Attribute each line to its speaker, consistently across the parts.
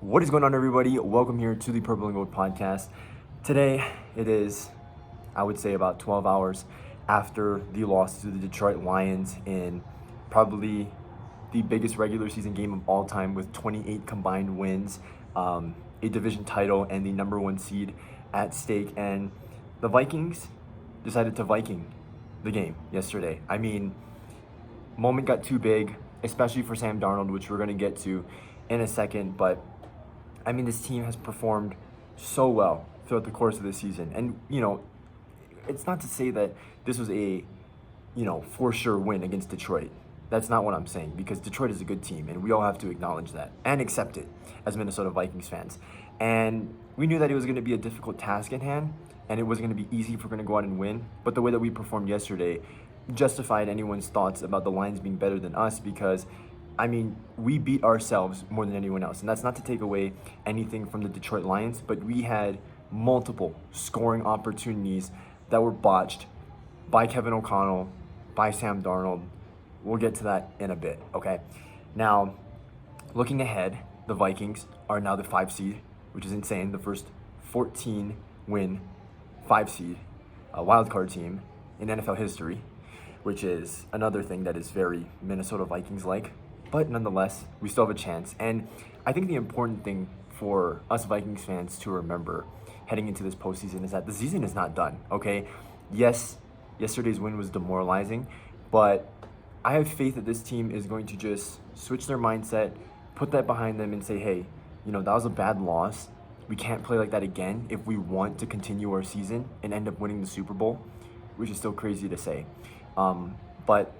Speaker 1: What is going on, everybody? Welcome here to the Purple and Gold podcast. Today, it is, I would say, about 12 hours after the loss to the Detroit Lions in probably the biggest regular season game of all time with 28 combined wins, a division title, and the number one seed at stake. And the Vikings decided to Viking the game yesterday. I mean, moment got too big, especially for Sam Darnold, which we're going to get to in a second. But I mean, this team has performed so well throughout the course of the season. And, it's not to say that this was a, for sure win against Detroit. That's not what I'm saying, because Detroit is a good team, and we all have to acknowledge that and accept it as Minnesota Vikings fans. And we knew that it was going to be a difficult task at hand, and it wasn't going to be easy if we're going to go out and win. But the way that we performed yesterday justified anyone's thoughts about the Lions being better than us, because I mean, we beat ourselves more than anyone else. And that's not to take away anything from the Detroit Lions, but we had multiple scoring opportunities that were botched by Kevin O'Connell, by Sam Darnold. We'll get to that in a bit, okay? Now, looking ahead, the Vikings are now the 5 seed, which is insane. The first 14-win 5 seed, wild card team in NFL history, which is another thing that is very Minnesota Vikings-like. But nonetheless, we still have a chance. And I think the important thing for us Vikings fans to remember heading into this postseason is that the season is not done, okay? Yes, yesterday's win was demoralizing, but I have faith that this team is going to just switch their mindset, put that behind them, and say, hey, that was a bad loss. We can't play like that again if we want to continue our season and end up winning the Super Bowl, which is still crazy to say. But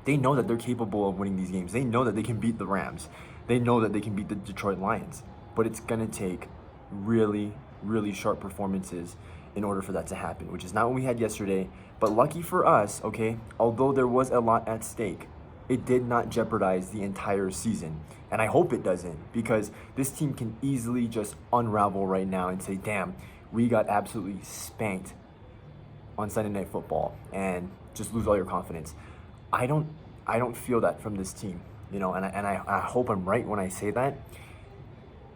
Speaker 1: they know that they're capable of winning these games. They know that they can beat the Rams. They know that they can beat the Detroit Lions. But it's going to take really, really sharp performances in order for that to happen, which is not what we had yesterday. But lucky for us, okay, although there was a lot at stake, it did not jeopardize the entire season. And I hope it doesn't, because this team can easily just unravel right now and say, damn, we got absolutely spanked on Sunday Night Football, and just lose all your confidence. I don't feel that from this team, and I hope I'm right when I say that.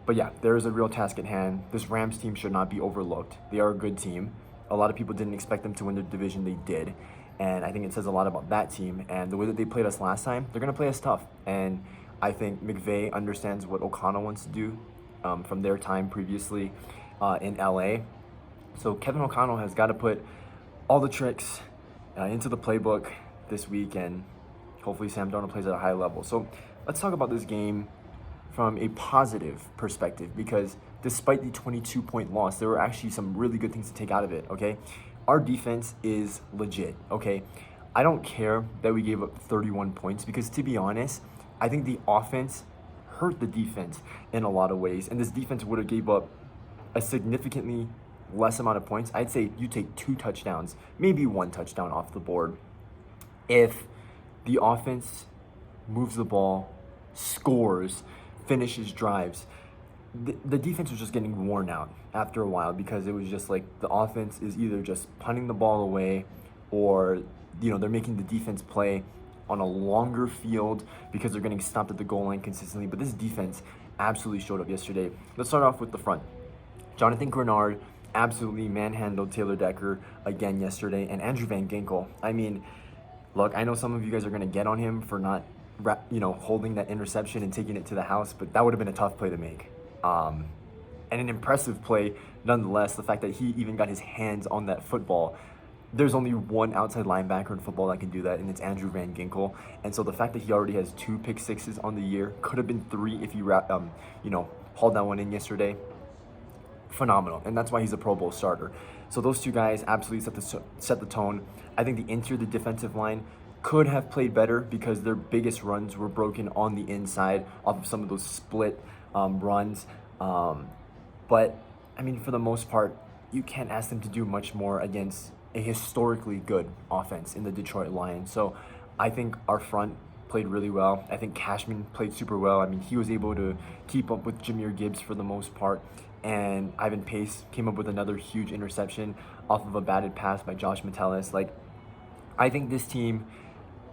Speaker 1: But yeah, there is a real task at hand. This Rams team should not be overlooked. They are a good team. A lot of people didn't expect them to win their division. They did. And I think it says a lot about that team. And the way that they played us last time, they're going to play us tough. And I think McVay understands what O'Connell wants to do from their time previously in LA. So Kevin O'Connell has got to put all the tricks into the playbook this week, and hopefully Sam Darnold plays at a high level. So let's talk about this game from a positive perspective, because despite the 22-point loss, there were actually some really good things to take out of it, okay? Our defense is legit, okay? I don't care that we gave up 31 points, because to be honest, I think the offense hurt the defense in a lot of ways, and this defense would have gave up a significantly less amount of points. I'd say you take 2 touchdowns, maybe 1 touchdown off the board, if the offense moves the ball, scores, finishes drives. The defense was just getting worn out after a while, because it was just like the offense is either just punting the ball away, or they're making the defense play on a longer field because they're getting stopped at the goal line consistently. But this defense absolutely showed up yesterday. Let's start off with the front. Jonathan Grenard absolutely manhandled Taylor Decker again yesterday, and Andrew Van Ginkel. I mean, look, I know some of you guys are going to get on him for not, holding that interception and taking it to the house, but that would have been a tough play to make. And an impressive play nonetheless. The fact that he even got his hands on that football. There's only one outside linebacker in football that can do that, and it's Andrew Van Ginkel. And so the fact that he already has 2 pick sixes on the year, could have been 3 if he hauled that one in yesterday. Phenomenal, and that's why he's a Pro Bowl starter. So those 2 guys absolutely set the tone. I think the defensive line could have played better, because their biggest runs were broken on the inside off of some of those split runs. But I mean, for the most part, you can't ask them to do much more against a historically good offense in the Detroit Lions. So I think our front played really well. I think Cashman played super well. I mean, he was able to keep up with Jahmyr Gibbs for the most part. And Ivan Pace came up with another huge interception off of a batted pass by Josh Metellus. I think this team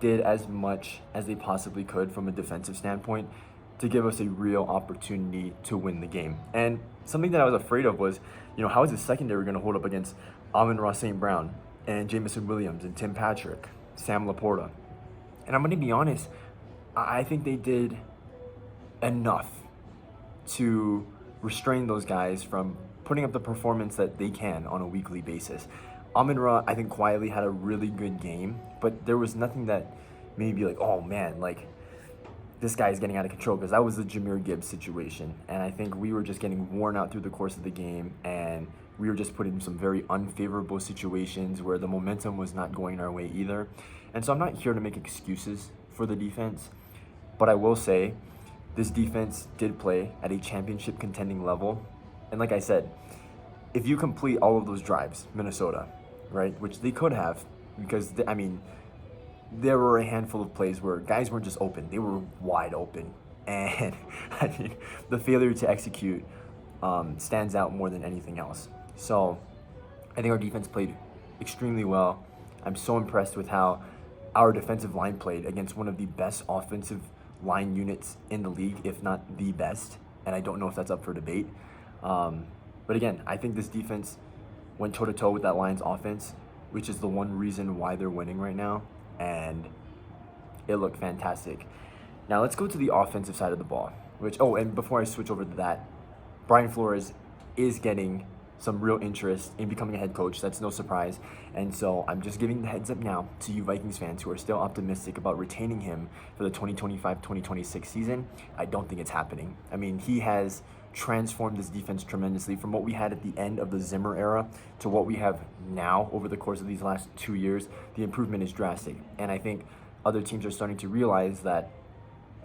Speaker 1: did as much as they possibly could from a defensive standpoint to give us a real opportunity to win the game. And something that I was afraid of was, how is the secondary going to hold up against Amon-Ra St. Brown and Jamison Williams and Tim Patrick, Sam Laporta? And I'm going to be honest, I think they did enough to restrain those guys from putting up the performance that they can on a weekly basis. Amon-Ra, I think, quietly had a really good game, but there was nothing that made me be like, oh man, like, this guy is getting out of control, because that was the Jahmyr Gibbs situation. And I think we were just getting worn out through the course of the game, and we were just put in some very unfavorable situations where the momentum was not going our way either. And so I'm not here to make excuses for the defense, but I will say this defense did play at a championship contending level. And like I said, if you complete all of those drives, Minnesota, right, which they could have, because, there were a handful of plays where guys weren't just open, they were wide open. And the failure to execute stands out more than anything else. So I think our defense played extremely well. I'm so impressed with how our defensive line played against one of the best offensive line units in the league, if not the best. And I don't know if that's up for debate. But again, I think this defense went toe-to-toe with that Lions offense, which is the one reason why they're winning right now. And it looked fantastic. Now let's go to the offensive side of the ball, and before I switch over to that, Brian Flores is getting some real interest in becoming a head coach. That's no surprise. And so I'm just giving the heads up now to you Vikings fans who are still optimistic about retaining him for the 2025-2026 season. I don't think it's happening. He has transformed this defense tremendously from what we had at the end of the Zimmer era to what we have now over the course of these last 2 years. The improvement is drastic. And I think other teams are starting to realize that,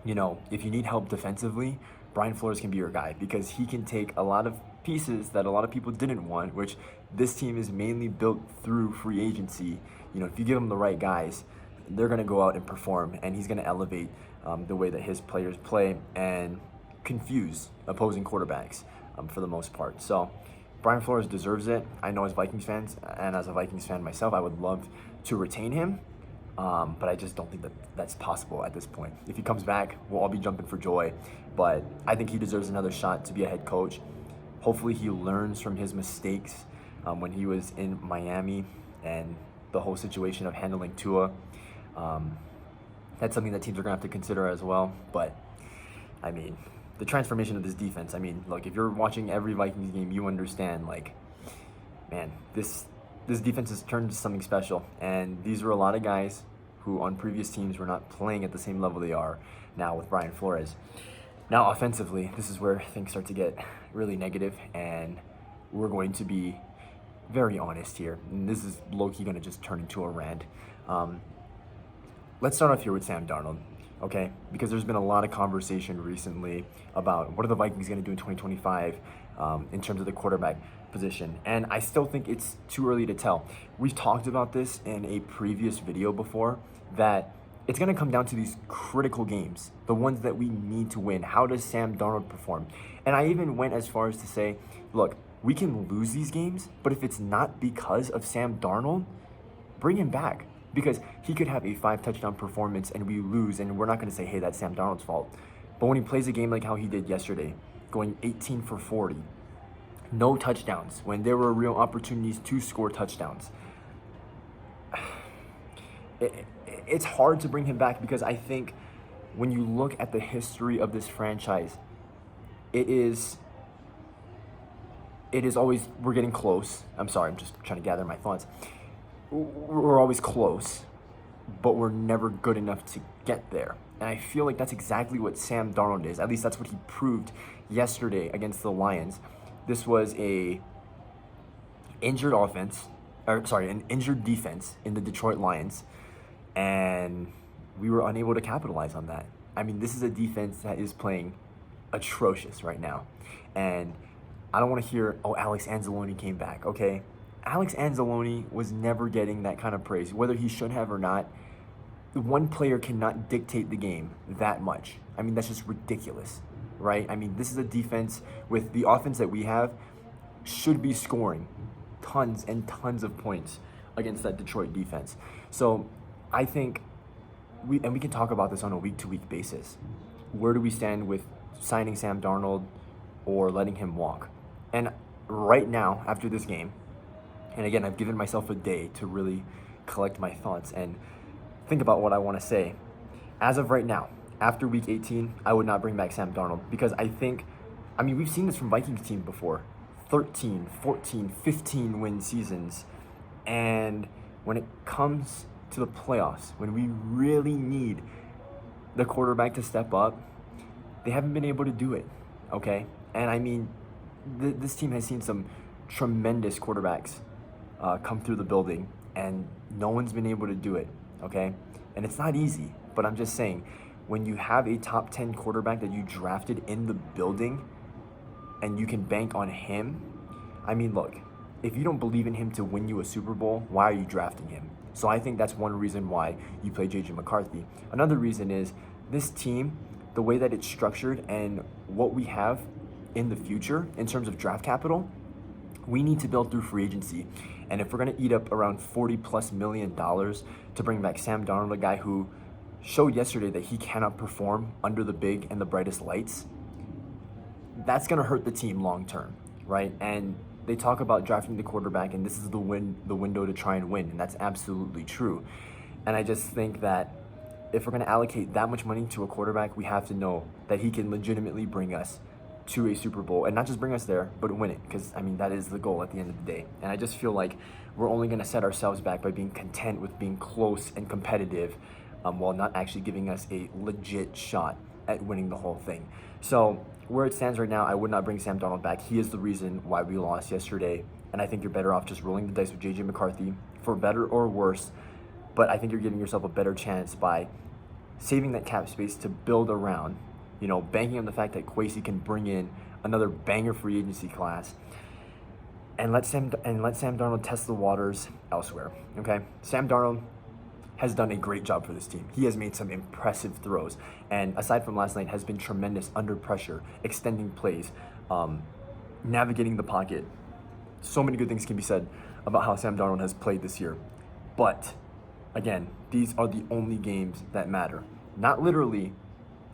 Speaker 1: if you need help defensively, Brian Flores can be your guy, because he can take a lot of pieces that a lot of people didn't want, which this team is mainly built through free agency. If you give him the right guys, they're going to go out and perform, and he's going to elevate the way that his players play and confuse opposing quarterbacks for the most part. So Brian Flores deserves it. I know as Vikings fans, and as a Vikings fan myself, I would love to retain him, but I just don't think that that's possible at this point. If he comes back, we'll all be jumping for joy, but I think he deserves another shot to be a head coach. Hopefully he learns from his mistakes when he was in Miami and the whole situation of handling Tua. That's something that teams are going to have to consider as well. But, the transformation of this defense, look, if you're watching every Vikings game, you understand, this defense has turned into something special. And these were a lot of guys who on previous teams were not playing at the same level they are now with Brian Flores. Now, offensively, this is where things start to get really negative, and we're going to be very honest here. And this is low-key going to just turn into a rant. Let's start off here with Sam Darnold, okay? Because there's been a lot of conversation recently about what are the Vikings going to do in 2025 in terms of the quarterback position. And I still think it's too early to tell. We've talked about this in a previous video before, that it's going to come down to these critical games, the ones that we need to win. How does Sam Darnold perform? And I even went as far as to say, look, we can lose these games, but if it's not because of Sam Darnold, bring him back. Because he could have a 5-touchdown performance and we lose, and we're not going to say, hey, that's Sam Darnold's fault. But when he plays a game like how he did yesterday, going 18 for 40, no touchdowns, when there were real opportunities to score touchdowns, it's hard to bring him back, because I think when you look at the history of this franchise, it is always, we're getting close. I'm sorry, I'm just trying to gather my thoughts. We're always close, but we're never good enough to get there. And I feel like that's exactly what Sam Darnold is. At least that's what he proved yesterday against the Lions. This was an injured defense in the Detroit Lions, and we were unable to capitalize on that. This is a defense that is playing atrocious right now. And I don't want to hear, oh, Alex Anzalone came back, okay? Alex Anzalone was never getting that kind of praise, whether he should have or not. One player cannot dictate the game that much. That's just ridiculous, right? This is a defense with the offense that we have should be scoring tons and tons of points against that Detroit defense. So I think we can talk about this on a week-to-week basis. where do we stand with signing Sam Darnold or letting him walk? And right now, after this game, and again, I've given myself a day to really collect my thoughts and think about what I want to say. As of right now, after week 18, I would not bring back Sam Darnold because I mean, we've seen this from Vikings team before. 13, 14, 15 win seasons. And when it comes to the playoffs, when we really need the quarterback to step up, they haven't been able to do it, okay? And I mean, this team has seen some tremendous quarterbacks come through the building, and no one's been able to do it, okay? And it's not easy, but I'm just saying, when you have a top 10 quarterback that you drafted in the building and you can bank on him, I mean, look, if you don't believe in him to win you a Super Bowl, why are you drafting him? So I think that's one reason why you play J.J. McCarthy. Another reason is this team, the way that it's structured and what we have in the future in terms of draft capital, we need to build through free agency. And if we're going to eat up around $40+ million to bring back Sam Darnold, a guy who showed yesterday that he cannot perform under the big and the brightest lights, that's going to hurt the team long term, right? And they talk about drafting the quarterback, and this is the window to try and win, and that's absolutely true. And I just think that if we're going to allocate that much money to a quarterback, we have to know that he can legitimately bring us to a Super Bowl, and not just bring us there, but win it, because, I mean, that is the goal at the end of the day. And I just feel like we're only going to set ourselves back by being content with being close and competitive while not actually giving us a legit shot at winning the whole thing. So where it stands right now, I would not bring Sam Darnold back. He is the reason why we lost yesterday, and I think you're better off just rolling the dice with J.J. McCarthy, for better or worse. But I think you're giving yourself a better chance by saving that cap space to build around, you know, banking on the fact that Kwesi can bring in another banger free agency class, and let Sam Darnold test the waters elsewhere. Okay, Sam Darnold has done a great job for this team. He has made some impressive throws, and aside from last night, has been tremendous under pressure, extending plays, navigating the pocket. So many good things can be said about how Sam Darnold has played this year. But again, these are the only games that matter. Not literally,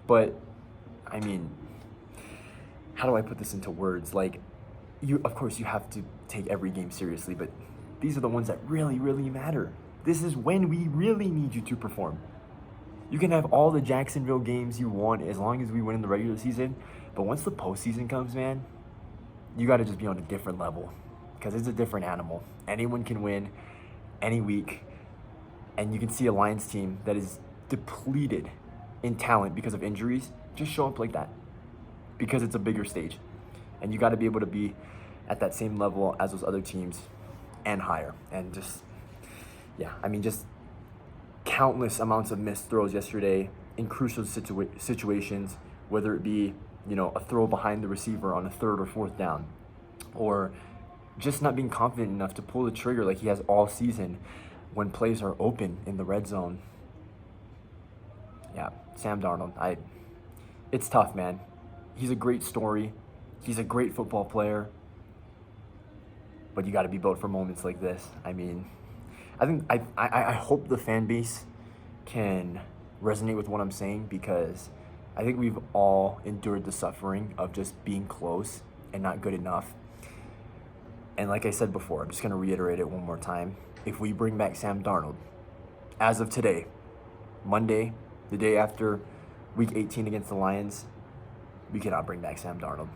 Speaker 1: but I mean, how do I put this into words? Like, of course, you have to take every game seriously, but these are the ones that really, really matter. This is when we really need you to perform. You can have all the Jacksonville games you want as long as we win in the regular season, but once the postseason comes, man, you got to just be on a different level, because it's a different animal. Anyone can win any week, and you can see a Lions team that is depleted in talent because of injuries just show up like that, because it's a bigger stage, and you got to be able to be at that same level as those other teams and higher. And just, yeah, I mean, just countless amounts of missed throws yesterday in crucial situations, whether it be, you know, a throw behind the receiver on a 3rd or 4th down, or just not being confident enough to pull the trigger like he has all season when plays are open in the red zone. Yeah, Sam Darnold, it's tough, man. He's a great story. He's a great football player. But you got to be built for moments like this. I mean, I hope the fan base can resonate with what I'm saying, because I think we've all endured the suffering of just being close and not good enough. And like I said before, I'm just going to reiterate it one more time. If we bring back Sam Darnold, as of today, Monday, the day after week 18 against the Lions, we cannot bring back Sam Darnold.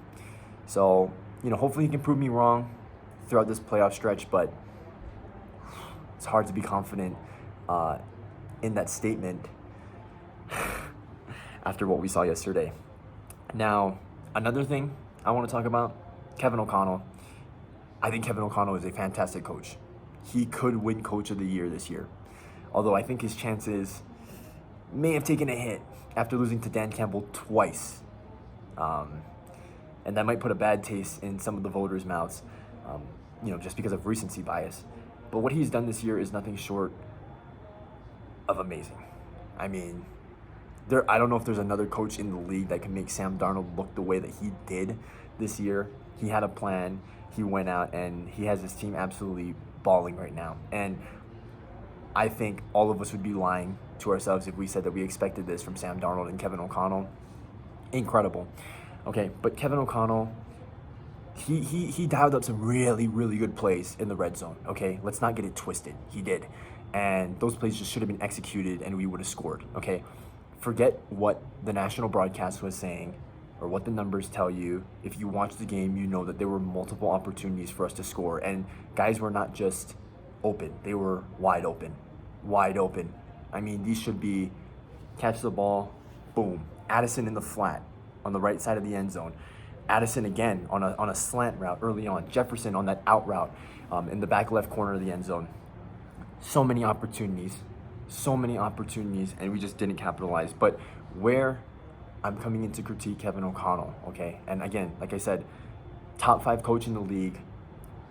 Speaker 1: So, you know, hopefully he can prove me wrong throughout this playoff stretch, but it's hard to be confident in that statement after what we saw yesterday. Now, another thing I want to talk about, Kevin O'Connell. I think Kevin O'Connell is a fantastic coach. He could win Coach of the Year this year, although I think his chances may have taken a hit after losing to Dan Campbell twice. And that might put a bad taste in some of the voters' mouths, you know, just because of recency bias. But what he's done this year is nothing short of amazing. I mean, I don't know if there's another coach in the league that can make Sam Darnold look the way that he did this year. He had a plan. He went out, and he has his team absolutely balling right now. And I think all of us would be lying to ourselves if we said that we expected this from Sam Darnold and Kevin O'Connell. Incredible. Okay, but Kevin O'Connell, he dialed up some really, really good plays in the red zone. Okay, let's not get it twisted. He did. And those plays just should have been executed and we would have scored. Okay, forget what the national broadcast was saying or what the numbers tell you. If you watch the game, you know that there were multiple opportunities for us to score. And guys were not just open, they were wide open. Wide open. I mean, these should be catch the ball, boom. Addison in the flat on the right side of the end zone. Addison again on a slant route early on. Jefferson on that out route in the back left corner of the end zone. So many opportunities, and we just didn't capitalize. But where I'm coming in to critique Kevin O'Connell, okay? And again, like I said, top 5 coach in the league.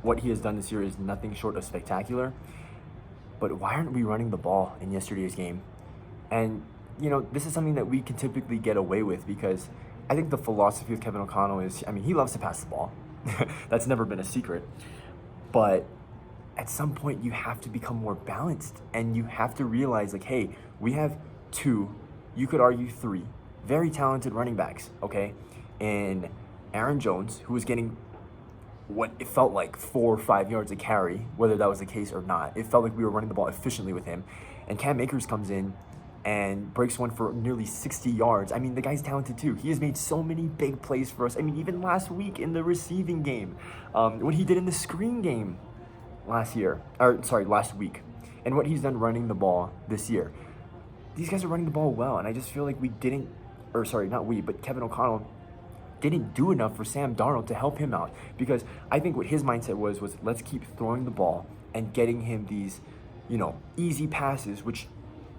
Speaker 1: What he has done this year is nothing short of spectacular. But why aren't we running the ball in yesterday's game? And, you know, this is something that we can typically get away with because I think the philosophy of Kevin O'Connell is, I mean, he loves to pass the ball. That's never been a secret. But at some point, you have to become more balanced and you have to realize, like, hey, we have 2, you could argue 3, very talented running backs, okay? And Aaron Jones, who was getting what it felt like 4 or 5 yards a carry, whether that was the case or not. It felt like we were running the ball efficiently with him. And Cam Akers comes in and breaks one for nearly 60 yards. I mean, the guy's talented too. He has made so many big plays for us. I mean, even last week in the receiving game, what he did in the screen game last week, and what he's done running the ball this year. These guys are running the ball well, and I just feel like Kevin O'Connell didn't do enough for Sam Darnold to help him out, because I think what his mindset was let's keep throwing the ball and getting him these, easy passes, which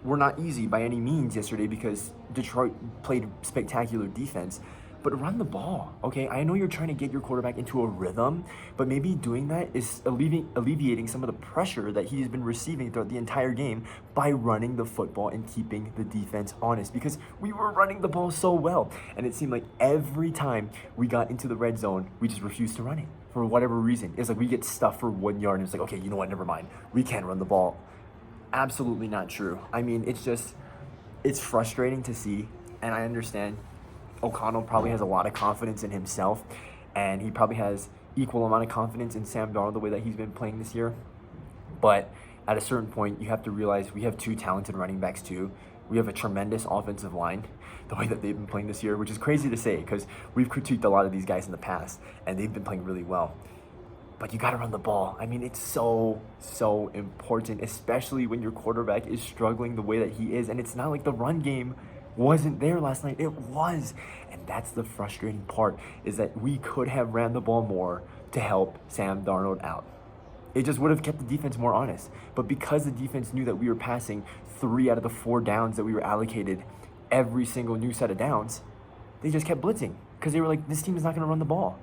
Speaker 1: were not easy by any means yesterday because Detroit played spectacular defense. But run the ball, okay? I know you're trying to get your quarterback into a rhythm, but maybe doing that is alleviating some of the pressure that he's been receiving throughout the entire game by running the football and keeping the defense honest, because we were running the ball so well. And it seemed like every time we got into the red zone, we just refused to run it for whatever reason. It's like we get stuffed for 1 yard and it's like, okay, you know what, never mind. We can't run the ball. Absolutely not true. I mean, it's frustrating to see, and I understand O'Connell probably has a lot of confidence in himself, and he probably has equal amount of confidence in Sam Darnold the way that he's been playing this year. But at a certain point, you have to realize we have 2 talented running backs too. We have a tremendous offensive line, the way that they've been playing this year, which is crazy to say because we've critiqued a lot of these guys in the past, and they've been playing really well. But you got to run the ball. I mean, it's so important, especially when your quarterback is struggling the way that he is. And it's not like the run game wasn't there last night. It was. And that's the frustrating part, is that we could have ran the ball more to help Sam Darnold out. It just would have kept the defense more honest. But because the defense knew that we were passing 3 out of the 4 downs that we were allocated every single new set of downs, they just kept blitzing because they were like, this team is not going to run the ball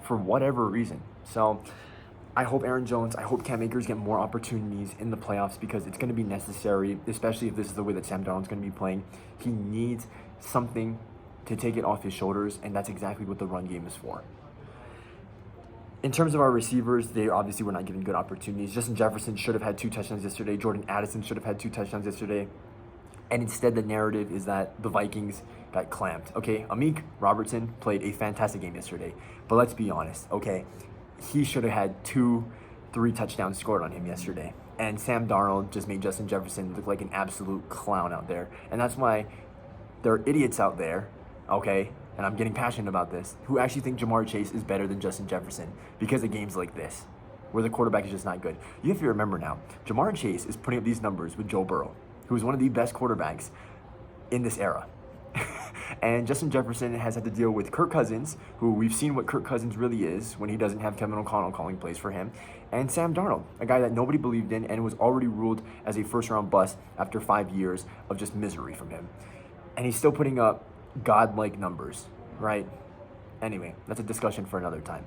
Speaker 1: for whatever reason. So I hope Aaron Jones, I hope Cam Akers get more opportunities in the playoffs because it's going to be necessary, especially if this is the way that Sam Darnold's going to be playing. He needs something to take it off his shoulders, and that's exactly what the run game is for. In terms of our receivers, they obviously were not given good opportunities. Justin Jefferson should have had 2 touchdowns yesterday. Jordan Addison should have had 2 touchdowns yesterday. And instead, the narrative is that the Vikings got clamped. Okay, Amik Robertson played a fantastic game yesterday. But let's be honest, okay? He should have had 2-3 touchdowns scored on him yesterday. And Sam Darnold just made Justin Jefferson look like an absolute clown out there. And that's why there are idiots out there, okay, and I'm getting passionate about this, who actually think Jamar Chase is better than Justin Jefferson because of games like this, where the quarterback is just not good. You have to remember now, Jamar Chase is putting up these numbers with Joe Burrow, who is one of the best quarterbacks in this era. And Justin Jefferson has had to deal with Kirk Cousins, who we've seen what Kirk Cousins really is when he doesn't have Kevin O'Connell calling plays for him, and Sam Darnold, a guy that nobody believed in and was already ruled as a first-round bust after 5 years of just misery from him. And he's still putting up godlike numbers, right? Anyway, that's a discussion for another time.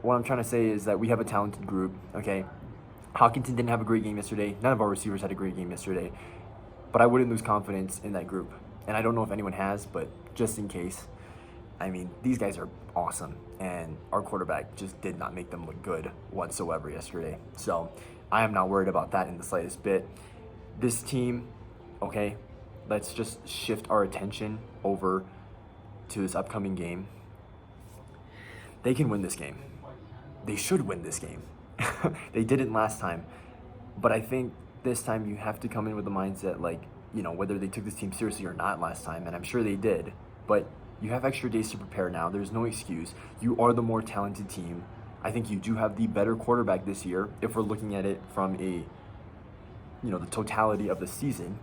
Speaker 1: What I'm trying to say is that we have a talented group, okay? Hawkinson didn't have a great game yesterday. None of our receivers had a great game yesterday. But I wouldn't lose confidence in that group. And I don't know if anyone has, but just in case, I mean, these guys are awesome. And our quarterback just did not make them look good whatsoever yesterday. So I am not worried about that in the slightest bit. This team, okay, let's just shift our attention over to this upcoming game, they can win this game. They should win this game. They didn't last time. But I think this time you have to come in with the mindset like, whether they took this team seriously or not last time, and I'm sure they did, but you have extra days to prepare now. There's no excuse. You are the more talented team. I think you do have the better quarterback this year if we're looking at it from the totality of the season.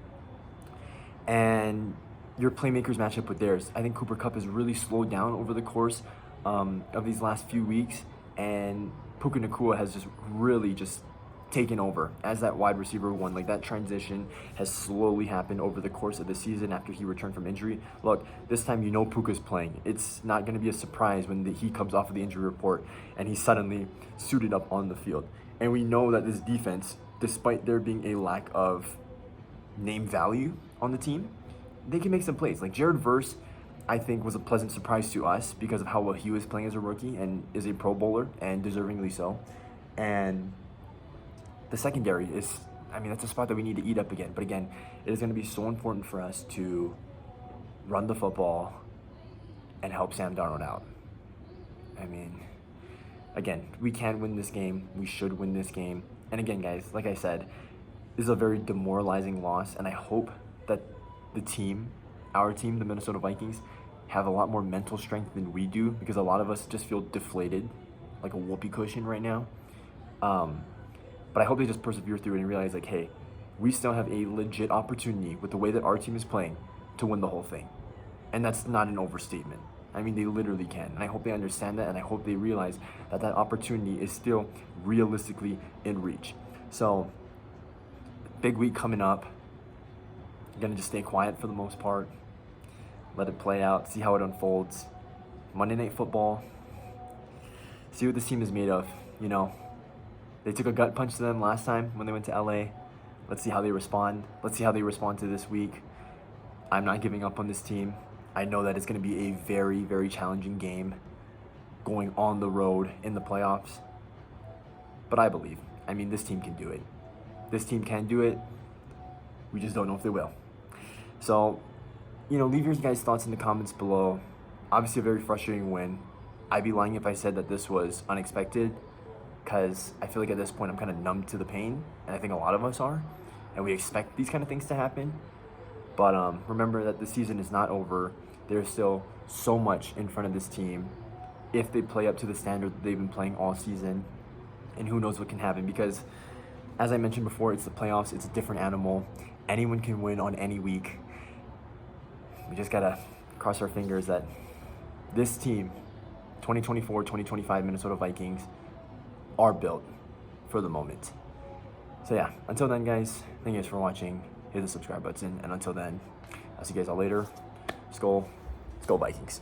Speaker 1: And your playmakers match up with theirs. I think Cooper Kupp has really slowed down over the course of these last few weeks, and Puka Nacua has really taken over as that wide receiver one. Like, that transition has slowly happened over the course of the season after he returned from injury. Look, this time Puka's playing. It's not going to be a surprise when he comes off of the injury report and he's suddenly suited up on the field. And we know that this defense, despite there being a lack of name value on the team, they can make some plays. Like, Jared Verse, I think, was a pleasant surprise to us because of how well he was playing as a rookie and is a Pro Bowler, and deservingly so. And the secondary is, that's a spot that we need to eat up again. But again, it is going to be so important for us to run the football and help Sam Darnold out. Again, we can win this game. We should win this game. And again, guys, like I said, this is a very demoralizing loss, and I hope that our team, the Minnesota Vikings, have a lot more mental strength than we do, because a lot of us just feel deflated, like a whoopee cushion right now. But I hope they just persevere through it and realize, like, hey, we still have a legit opportunity with the way that our team is playing to win the whole thing. And that's not an overstatement. They literally can. And I hope they understand that, and I hope they realize that opportunity is still realistically in reach. So, big week coming up. I'm going to just stay quiet for the most part. Let it play out. See how it unfolds. Monday Night Football. See what this team is made of, They took a gut punch to them last time when they went to LA. Let's see how they respond. Let's see how they respond to this week. I'm not giving up on this team. I know that it's going to be a very, very challenging game going on the road in the playoffs. But I believe. This team can do it. This team can do it. We just don't know if they will. So, leave your guys' thoughts in the comments below. Obviously a very frustrating win. I'd be lying if I said that this was unexpected, because I feel like at this point I'm kind of numb to the pain, and I think a lot of us are, and we expect these kind of things to happen. But remember that the season is not over. There's still so much in front of this team if they play up to the standard that they've been playing all season, and who knows what can happen, because as I mentioned before, it's the playoffs. It's a different animal. Anyone can win on any week. We just gotta cross our fingers that this team, 2024-2025 Minnesota Vikings, are built for the moment. So yeah, until then, guys, thank you guys for watching. Hit the subscribe button, and until then, I'll see you guys all later. Skol Vikings.